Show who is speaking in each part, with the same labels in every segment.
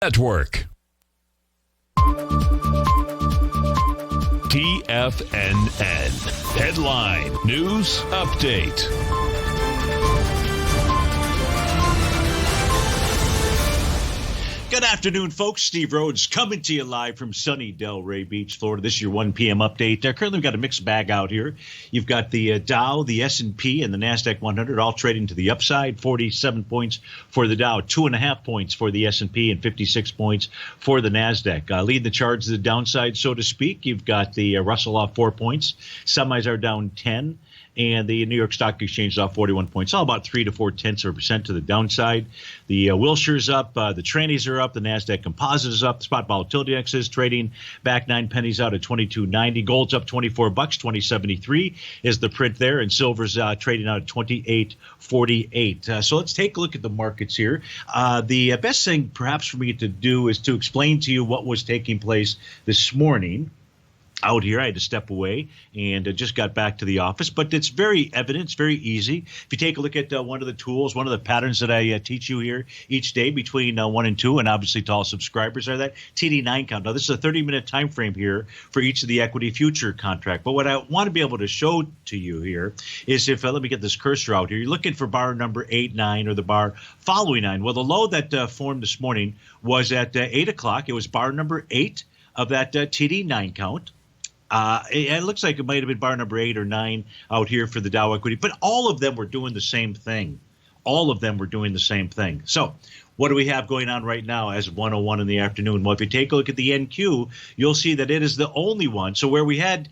Speaker 1: Network. TFNN. Headline News Update.
Speaker 2: Good afternoon, folks. Steve Rhodes coming to you live from sunny Delray Beach, Florida. This is your 1 p.m. update. Currently, we've got a mixed bag out here. You've got the Dow, the S&P, and the NASDAQ 100 all trading to the upside. 47 points for the Dow, 2.5 points for the S&P, and 56 points for the NASDAQ. Leading the charge to the downside, so to speak. You've got the Russell off 4 points. Semis are down 10. And the New York Stock Exchange is off 41 points, all about 3 to 4/10% to the downside. The Wilshire's up, the trannies are up, the NASDAQ Composite is up, the spot volatility index is trading back 9 pennies out at 22.90. Gold's up $24, 20.73 is the print there, and silver's trading out at 28.48. So let's take a look at the markets here. The best thing perhaps for me to do is to explain to you what was taking place this morning. Out here, I had to step away and just got back to the office, but it's very evident. It's very easy. If you take a look at one of the tools, one of the patterns that I teach you here each day between 1 and 2, and obviously to all subscribers are that TD9 count. Now, this is a 30-minute time frame here for each of the equity future contract. But what I want to be able to show to you here is if, let me get this cursor out here, you're looking for bar number 8, 9, or the bar following 9. Well, the low that formed this morning was at 8 o'clock. It was bar number 8 of that TD9 count. It looks like it might have been bar number 8 or 9 out here for the Dow equity, but all of them were doing the same thing. All of them were doing the same thing. So what do we have going on right now as of 1:01 in the afternoon? Well, if you take a look at the NQ, you'll see that it is the only one. So where we had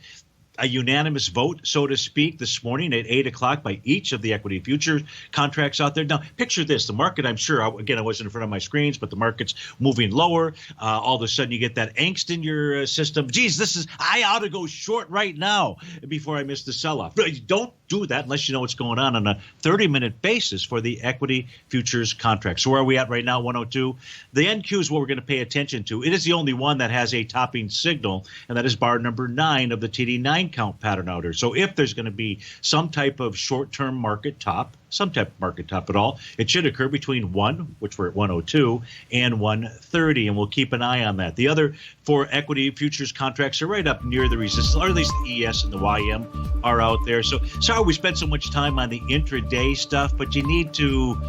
Speaker 2: a unanimous vote, so to speak, this morning at 8 o'clock by each of the equity futures contracts out there. Now, picture this. The market, I'm sure, again, I wasn't in front of my screens, but the market's moving lower. All of a sudden, you get that angst in your system. Geez, I ought to go short right now before I miss the sell-off. Don't do that unless you know what's going on a 30-minute basis for the equity futures contract. So where are we at right now, 102? The NQ is what we're going to pay attention to. It is the only one that has a topping signal, and that is bar number 9 of the TD9 count pattern out here. So if there's going to be some type of short-term market top, some type of market top at all, it should occur between 1, which we're at 102, and 130, and we'll keep an eye on that. The other 4 equity futures contracts are right up near the resistance, or at least the ES and the YM are out there. So sorry we spent so much time on the intraday stuff, but you need to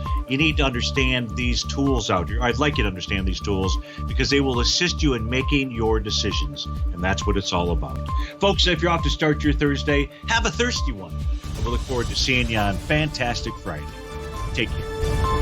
Speaker 2: understand these tools out here. I'd like you to understand these tools because they will assist you in making your decisions, and that's what it's all about. Folks, if you're off to start your Thursday, have a thirsty one. We'll look forward to seeing you on Fantastic Friday. Take care.